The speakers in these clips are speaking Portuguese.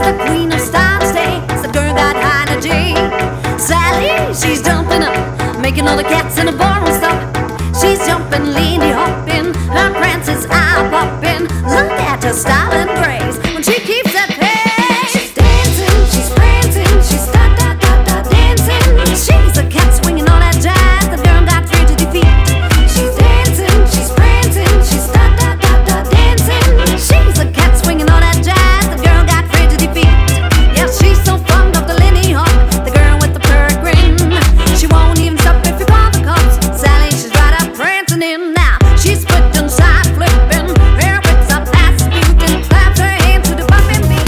the queen of style today. The girl got high energy. Sally, she's jumping up, making all the cats in the ballroom stop. She's jumping, leaning, hopping, her prances are popping. Look at her style and grace when she keeps that pace. She's dancing, she's prancing, she's da-da-da-da dancing. She's a cat swinging all that jazz. The girl got free to defeat. She's dancing, she's prancing, she's da-da-da-da dancing. She's a cat swinging all that jazz. The girl got free to defeat. Yeah, she's so fond of the Lindy Hop, the girl with the purr grin. She won't even stop if you call the cops. Sally, she's right up prancing in now. She's flipping, side flipping, her wits up, ass muting, claps her hands to the bumping beat.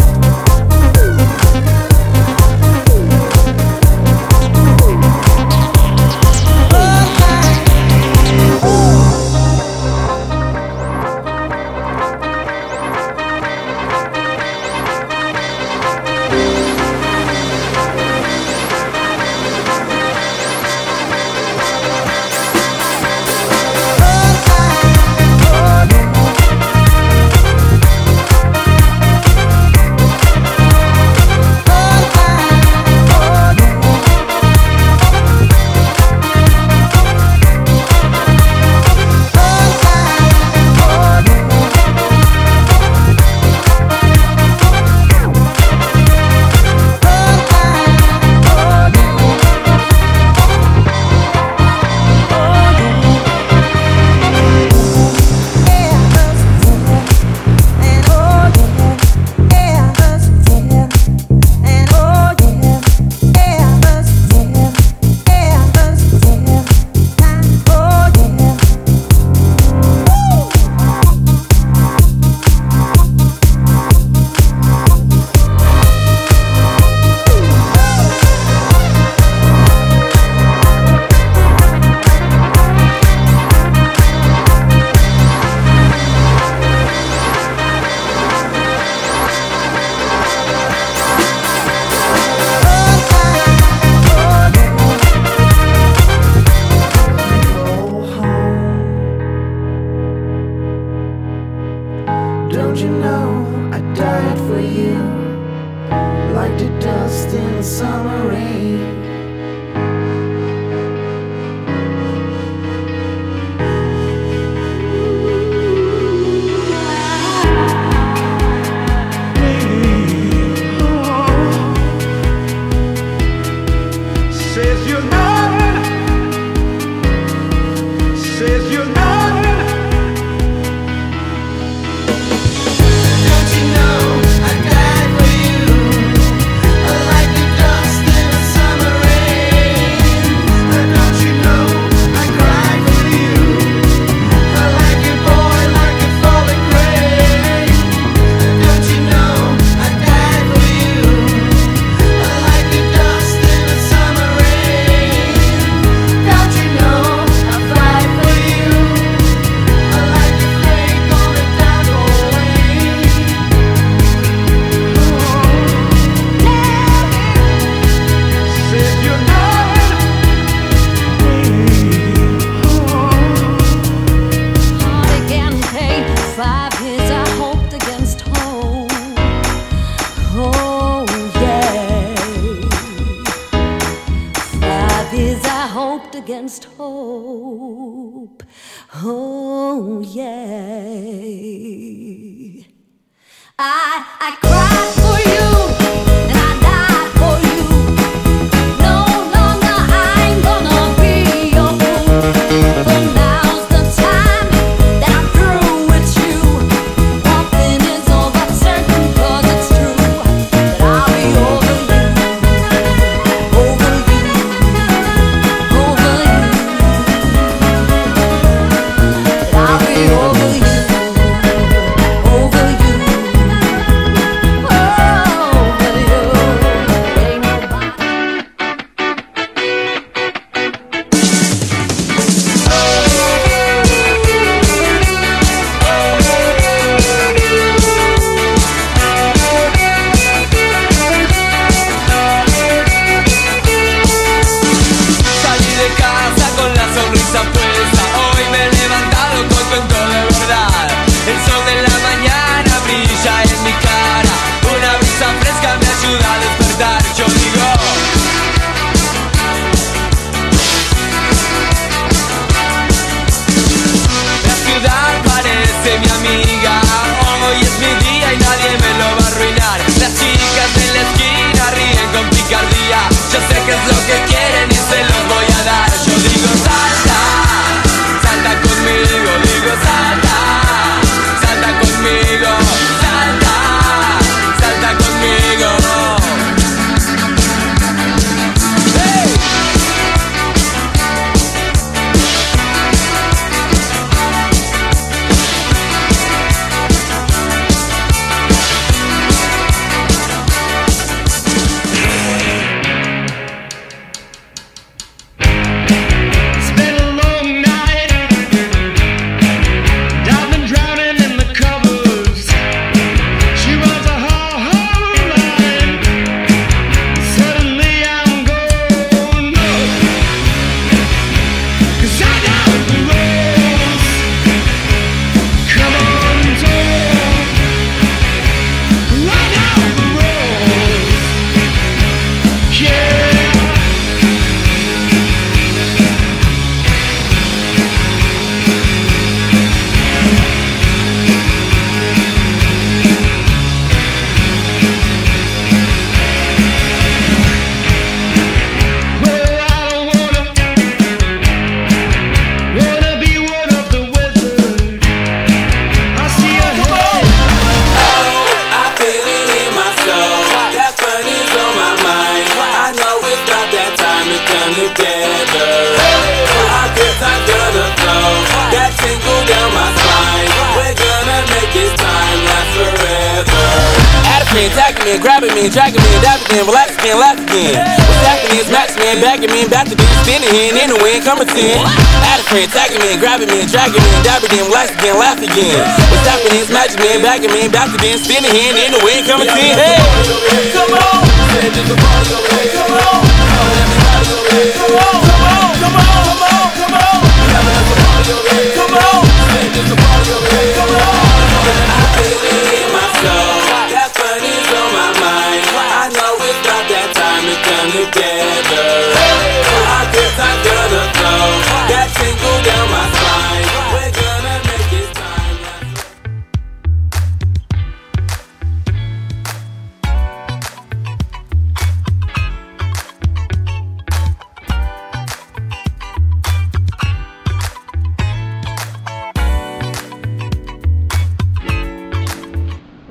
Don't you know I died for you, like the dust in the summer rain. Says you're not, says you're not. Don't you know I died for you, like the dust in the summer rain. Don't you know I cried for you, like a boy, like a falling rain. Don't you know I died for you, like the dust in the summer rain. Don't you know I fight for you, like a flake on a downward wing. Says you're not. Heartache and pain, 5 years I hoped against hope. Oh yeah, 5 years I hoped against hope. Oh yeah, I cried for you and I died for you. No longer I'm gonna be your fool. But now's the time that I'm through with you. One thing is all but certain, 'cause it's true that I'll be over you, over you, over you. That I'll be over you, over you. lo que quieren y se los voy a dar. Yo digo salta, salta conmigo, digo salta, salta conmigo, salta, salta conmigo. Hey. Attacking me, grabbing me, dragging me, dapping me, relax again, laugh again. What's happening is match me, bagging me, back to be spinning here in the wind, coming to you. Attacking me, grabbing me, dragging me, dapping me, relax again, laugh again. What's happening is match me, bagging me, back to be spinning here in the wind, coming to you. Hey, come on, say there's a party over here. Come on, everybody over here. Come on, come on, come on, come on, come on. We having a party over here. Come on, say there's a party over here. Come on, I feel it in my soul. I know it's not that time to come together. I guess I'm gonna throw that tingle down my spine. We're gonna make this time.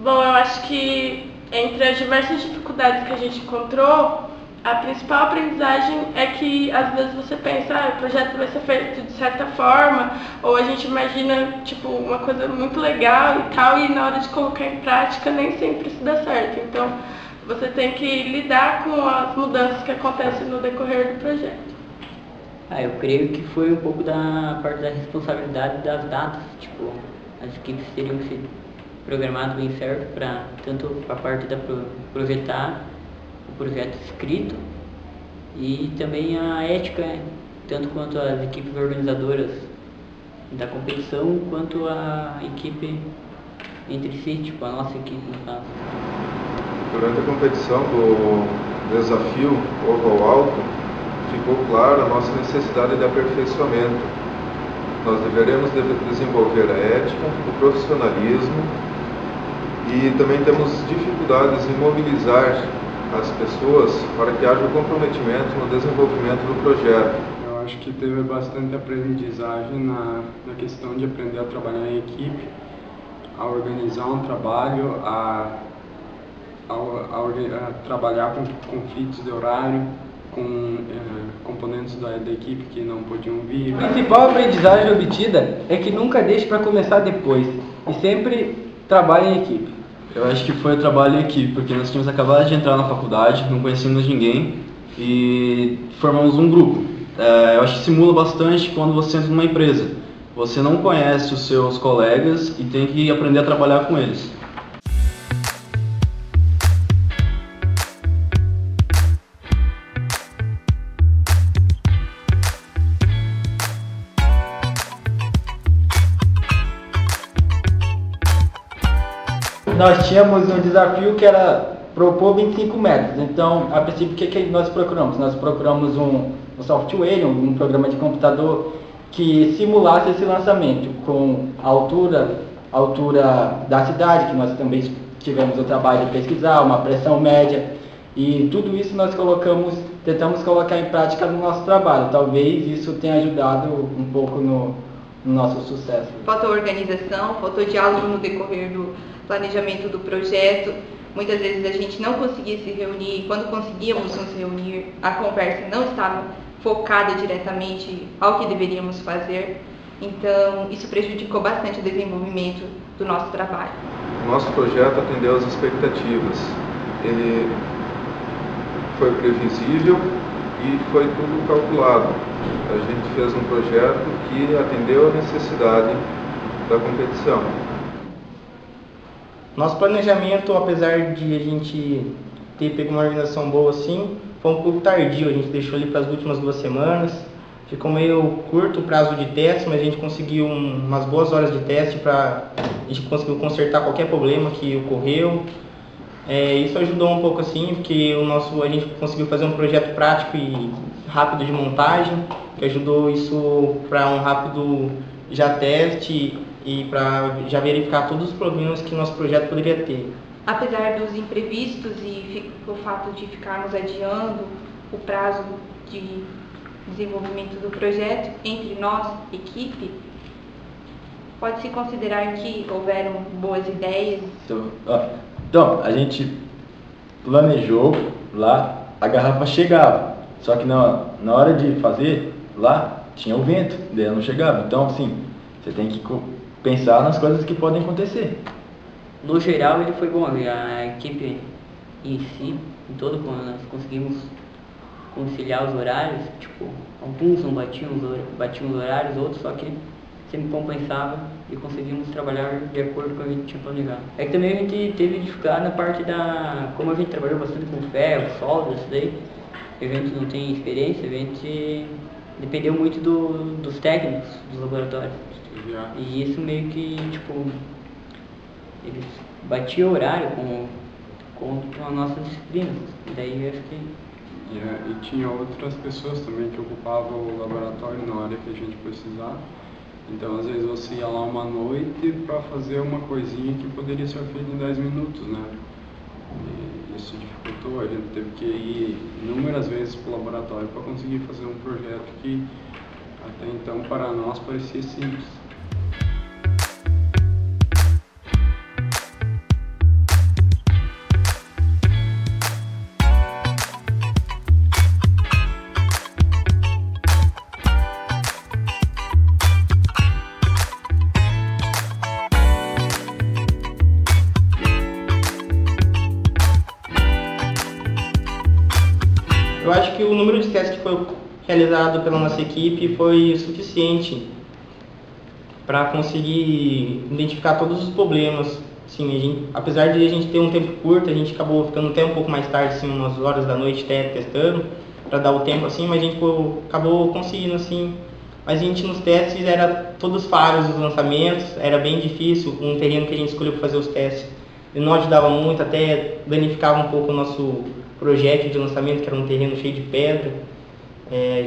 Bom, eu acho que entre as diversas dificuldades que a gente encontrou, a principal aprendizagem é que às vezes você pensa, o projeto vai ser feito de certa forma, ou a gente imagina tipo uma coisa muito legal e tal, e na hora de colocar em prática nem sempre isso dá certo. Então você tem que lidar com as mudanças que acontecem no decorrer do projeto. Eu creio que foi um pouco da parte da responsabilidade das datas, tipo, as equipes teriam que ser programado bem certo para tanto a parte da projetar o projeto escrito e também a ética, tanto quanto as equipes organizadoras da competição quanto a equipe entre si, tipo a nossa equipe no caso. Durante a competição do desafio Oval Alto, ficou clara a nossa necessidade de aperfeiçoamento. Nós deveremos desenvolver a ética, o profissionalismo, e também temos dificuldades em mobilizar as pessoas para que haja comprometimento no desenvolvimento do projeto. Eu acho que teve bastante aprendizagem na questão de aprender a trabalhar em equipe, a organizar um trabalho, a trabalhar com conflitos de horário, com componentes da equipe que não podiam vir. A principal aprendizagem obtida é que nunca deixe para começar depois e sempre trabalhe em equipe. Eu acho que foi o trabalho em equipe, porque nós tínhamos acabado de entrar na faculdade, não conhecíamos ninguém e formamos um grupo. Eu acho que simula bastante quando você entra numa empresa. Você não conhece os seus colegas e tem que aprender a trabalhar com eles. Nós tínhamos um desafio que era propor 25 metros. Então, a princípio, o que nós procuramos? Nós procuramos um software, um programa de computador que simulasse esse lançamento com a altura da cidade, que nós também tivemos o trabalho de pesquisar, uma pressão média, e tudo isso nós colocamos tentamos colocar em prática no nosso trabalho. Talvez isso tenha ajudado um pouco no nosso sucesso. Faltou organização, faltou diálogo no decorrer do planejamento do projeto. Muitas vezes a gente não conseguia se reunir, quando conseguíamos nos reunir, a conversa não estava focada diretamente ao que deveríamos fazer. Então, isso prejudicou bastante o desenvolvimento do nosso trabalho. O nosso projeto atendeu às expectativas. Ele foi previsível e foi tudo calculado. A gente fez um projeto que atendeu à necessidade da competição. Nosso planejamento, apesar de a gente ter pego uma organização boa assim, foi um pouco tardio. A gente deixou ele para as últimas 2 semanas. Ficou meio curto o prazo de teste, mas a gente conseguiu umas boas horas de teste a gente conseguiu consertar qualquer problema que ocorreu. Isso ajudou um pouco assim, porque a gente conseguiu fazer um projeto prático e rápido de montagem, que ajudou isso para um rápido teste e para já verificar todos os problemas que nosso projeto poderia ter. Apesar dos imprevistos e o fato de ficarmos adiando o prazo de desenvolvimento do projeto entre nós, equipe, pode-se considerar que houveram boas ideias. Então, a gente planejou lá, a garrafa chegava, só que na hora de fazer, lá tinha o vento, daí ela não chegava. Então, assim, você tem que pensar nas coisas que podem acontecer. No geral, ele foi bom. A equipe em si, em todo, quando nós conseguimos conciliar os horários, tipo, alguns não batiam os horários, outros só que sempre compensava e conseguimos trabalhar de acordo com o que a gente tinha planejado. É que também a gente teve dificuldade na parte como a gente trabalhou bastante com ferro, solda, isso daí, a gente não tem experiência, a gente dependeu muito dos técnicos dos laboratórios. E isso meio que, tipo, eles batiam o horário com a nossa disciplina, e daí eu acho que... E tinha outras pessoas também que ocupavam o laboratório na hora que a gente precisava. Então, às vezes, você ia lá uma noite para fazer uma coisinha que poderia ser feita em 10 minutos, né? E isso dificultou, a gente teve que ir inúmeras vezes para o laboratório para conseguir fazer um projeto que, até então, para nós parecia simples. Eu acho que o número de testes que foi realizado pela nossa equipe foi suficiente para conseguir identificar todos os problemas. Assim, apesar de a gente ter um tempo curto, a gente acabou ficando até um pouco mais tarde, assim, umas horas da noite testando, para dar o tempo assim, mas a gente acabou conseguindo assim. Mas a gente nos testes era todos falhos os lançamentos, era bem difícil, um terreno que a gente escolheu para fazer os testes. Ele não ajudava muito, até danificava um pouco o nosso projeto de lançamento, que era um terreno cheio de pedra.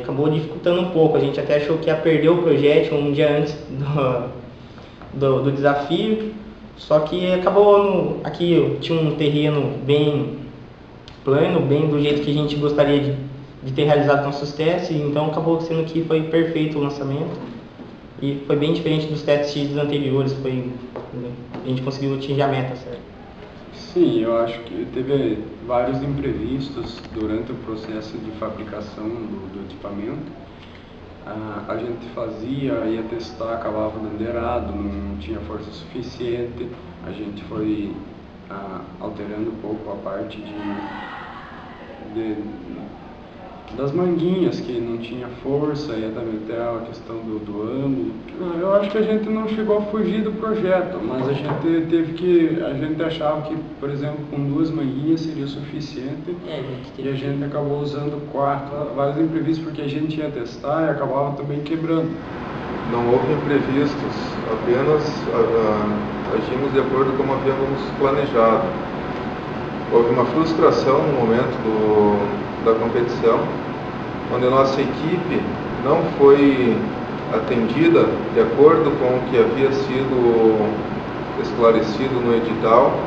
Acabou dificultando um pouco, a gente até achou que ia perder o projeto um dia antes do desafio, só que acabou aqui tinha um terreno bem plano, bem do jeito que a gente gostaria de ter realizado nossos testes, então acabou sendo que foi perfeito o lançamento e foi bem diferente dos testes anteriores, a gente conseguiu atingir a meta, certo? Sim, eu acho que teve vários imprevistos durante o processo de fabricação do equipamento. A gente ia testar, acabava dando errado, não tinha força suficiente. A gente foi alterando um pouco a parte das manguinhas, que não tinha força, e também até a questão do ângulo. Eu acho que a gente não chegou a fugir do projeto, mas a gente achava que, por exemplo, com 2 manguinhas seria suficiente, e a gente acabou usando 4, vários imprevistos, porque a gente ia testar e acabava também quebrando. Não houve imprevistos, apenas agimos de acordo com como havíamos planejado. Houve uma frustração no momento da competição, onde a nossa equipe não foi atendida de acordo com o que havia sido esclarecido no edital,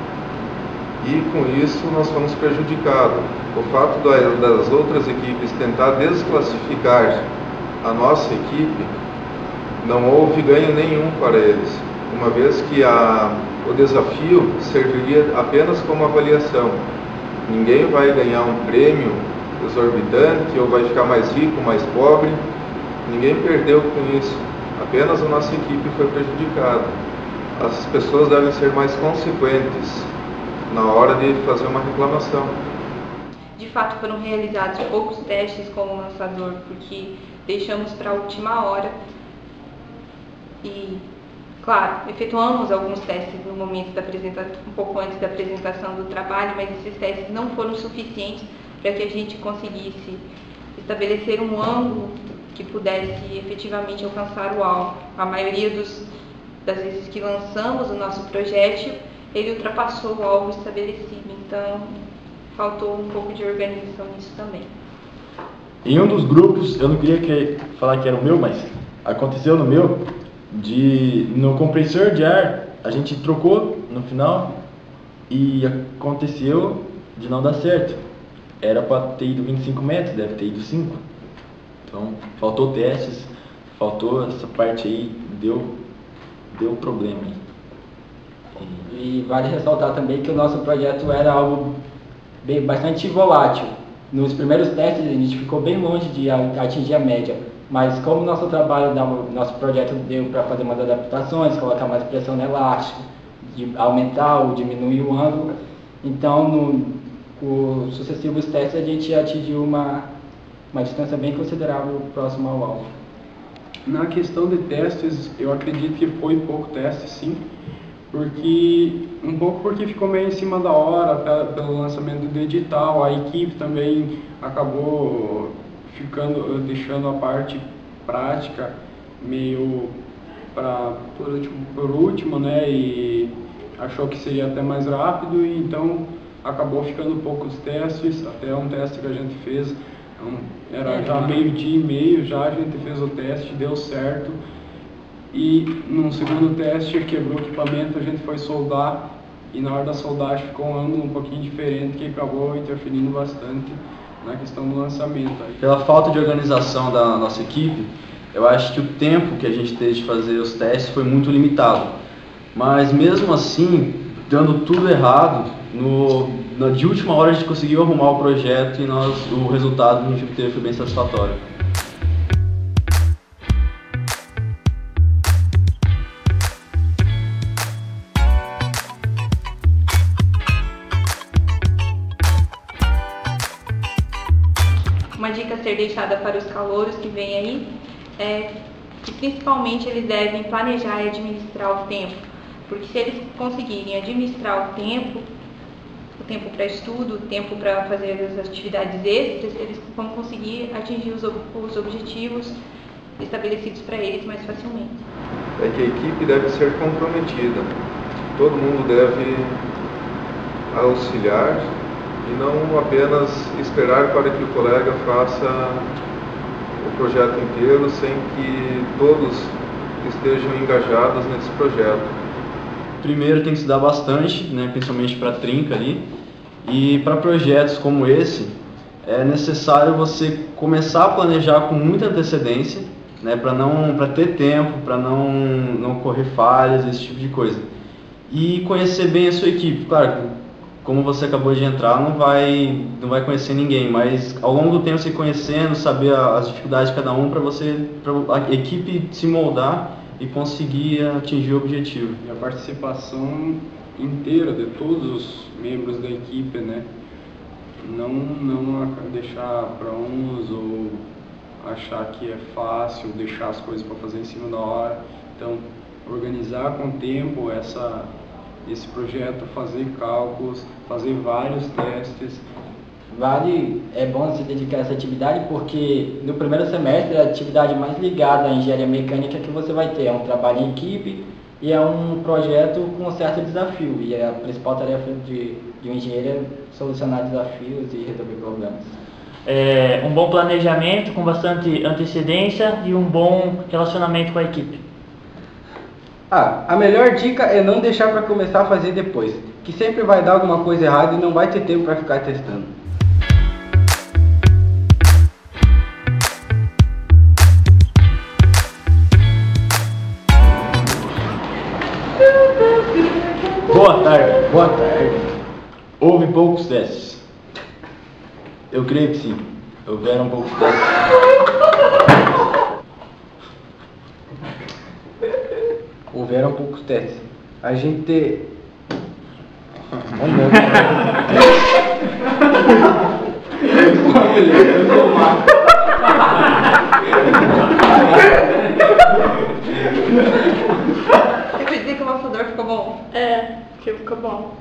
E com isso nós fomos prejudicados. O fato das outras equipes tentar desclassificar a nossa equipe, não houve ganho nenhum para eles, uma vez que o desafio serviria apenas como avaliação. Ninguém vai ganhar um prêmio exorbitante ou vai ficar mais rico, mais pobre. Ninguém perdeu com isso, apenas a nossa equipe foi prejudicada. As pessoas devem ser mais consequentes na hora de fazer uma reclamação. De fato, foram realizados poucos testes com o lançador, porque deixamos para a última hora. E, claro, efetuamos alguns testes no momento da apresentação, um pouco antes da apresentação do trabalho, mas esses testes não foram suficientes para que a gente conseguisse estabelecer um ângulo que pudesse efetivamente alcançar o alvo. A maioria das vezes que lançamos o nosso projétil, ele ultrapassou o alvo estabelecido, então faltou um pouco de organização nisso também. Em um dos grupos, eu não queria falar que era o meu, mas aconteceu no meu, no compressor de ar, a gente trocou no final e aconteceu de não dar certo. Era para ter ido 25 metros, deve ter ido 5. Então, faltou testes, faltou essa parte aí, deu problema aí. E vale ressaltar também que o nosso projeto era algo bastante volátil. Nos primeiros testes a gente ficou bem longe de atingir a média, mas como o nosso trabalho, nosso projeto deu para fazer umas adaptações, colocar mais pressão no elástico, aumentar ou diminuir o ângulo, então nos sucessivos testes a gente atingiu uma distância bem considerável próxima ao alvo. Na questão de testes, eu acredito que foi pouco teste, sim, porque ficou meio em cima da hora pelo lançamento do edital. A equipe também acabou deixando a parte prática meio por último, né, e achou que seria até mais rápido, e então acabou ficando poucos testes. Até um teste que a gente fez, era já meio-dia e meio, já a gente fez o teste, deu certo. E no segundo teste quebrou o equipamento, a gente foi soldar, e na hora da soldagem ficou um ângulo um pouquinho diferente, que acabou interferindo bastante na questão do lançamento. Pela falta de organização da nossa equipe, eu acho que o tempo que a gente teve de fazer os testes foi muito limitado. Mas mesmo assim, dando tudo errado, de última hora a gente conseguiu arrumar o projeto e o resultado que a gente teve foi bem satisfatório. Uma dica a ser deixada para os calouros que vêm aí é que principalmente eles devem planejar e administrar o tempo, porque se eles conseguirem administrar o tempo para estudo, o tempo para fazer as atividades extras, eles vão conseguir atingir os objetivos estabelecidos para eles mais facilmente. É que a equipe deve ser comprometida, todo mundo deve auxiliar e não apenas esperar para que o colega faça o projeto inteiro sem que todos estejam engajados nesse projeto. Primeiro tem que estudar bastante, né, principalmente para trinca ali, e para projetos como esse é necessário você começar a planejar com muita antecedência, né, para ter tempo, para não ocorrer falhas, esse tipo de coisa. E conhecer bem a sua equipe. Claro, como você acabou de entrar, não vai conhecer ninguém, mas ao longo do tempo você conhecendo, saber as dificuldades de cada um, para a equipe se moldar e conseguir atingir o objetivo. E a participação inteira de todos os membros da equipe, né? Não deixar para uns ou achar que é fácil, deixar as coisas para fazer em cima da hora. Então, organizar com o tempo esse projeto, fazer cálculos, fazer vários testes. É bom se dedicar a essa atividade porque no primeiro semestre a atividade mais ligada à engenharia mecânica que você vai ter é um trabalho em equipe e é um projeto com um certo desafio, e a principal tarefa de um engenheiro é solucionar desafios e resolver problemas. Um bom planejamento com bastante antecedência e um bom relacionamento com a equipe. A melhor dica é não deixar para começar a fazer depois, que sempre vai dar alguma coisa errada e não vai ter tempo para ficar testando. Boa tarde. Boa tarde. Houve poucos testes. Eu creio que sim. Houveram poucos testes. Houveram poucos testes. A gente... Eu quer dizer que o amassador ficou bom? É, que ficou bom.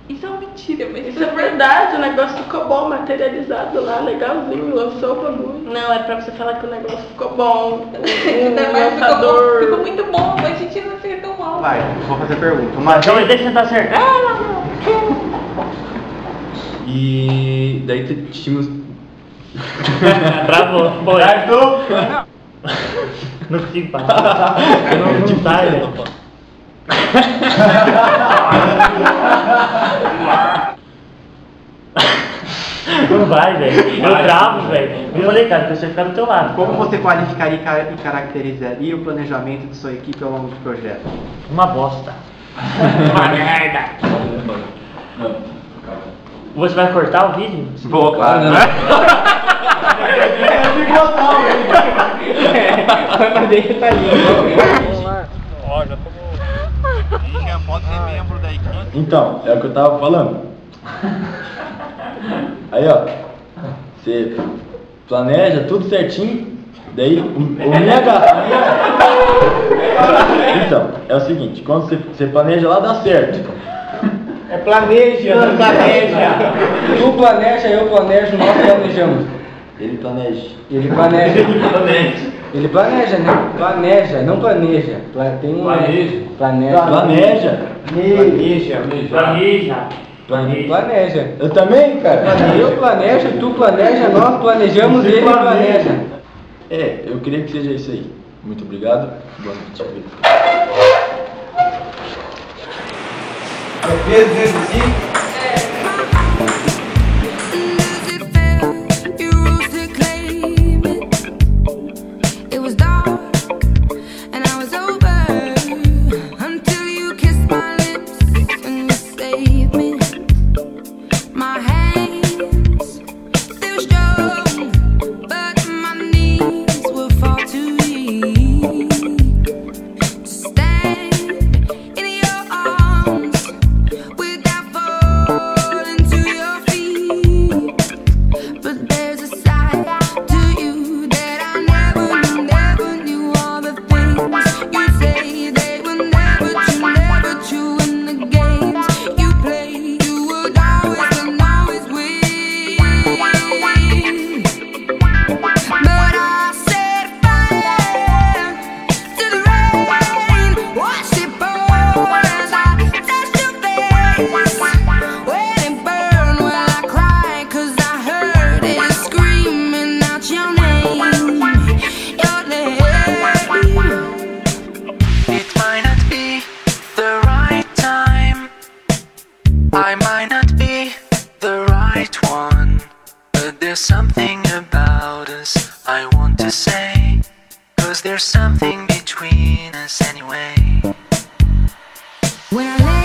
Isso é uma mentira, mas Isso é verdade, o negócio ficou bom, materializado lá, legalzinho, lançou o bagulho. Não, é pra você falar que o negócio ficou bom. Ficou, ficou muito bom, mas a gente não acertou mal. Vai, vou fazer a pergunta. Então ele deixa tentar acertar. E daí tínhamos. Travou. Foi. Não consigo parar. Não sai, velho. Não vai, velho. Eu travo, velho. Eu falei, cara, que você ficar do teu lado. Como você qualificaria e caracterizaria o planejamento de sua equipe ao longo do projeto? Uma bosta. Uma merda. Você vai cortar o vídeo? Vou, claro. Mas deixa tá ali. Vamos lá. Ó, já tomou. Já pode ser membro da equipe. Então, é o que eu tava falando. Aí, ó, você planeja tudo certinho, daí o minha Então, é o seguinte, quando você planeja lá, dá certo. É planeja, não planeja. Tu planeja, eu planejo, nós planejamos. Ele planeja. Ele planeja. Ele planeja, né? Planeja, não planeja. Tem um... Planeja. Planeja. Eu também, cara. Eu planejo, tu planeja, nós planejamos e ele planeja. É, eu queria que seja isso aí. Muito obrigado. Boa noite. It was dark and I was over until you kissed my lips and you saved me. My hands still strong, but my knees were far too weak to stand in your arms without falling to your feet. But there's a side to you that I never knew. All the things you say, they were never true. In the games you play, you would always and always win. But I set fire to the rain, watched it pour as I touched your face. When it burned, well I cried 'cause I heard it screaming out your name, your name. It might not be the right time, I might not be the right one, but there's something about us I want to say, 'cause there's something between us anyway. When I lay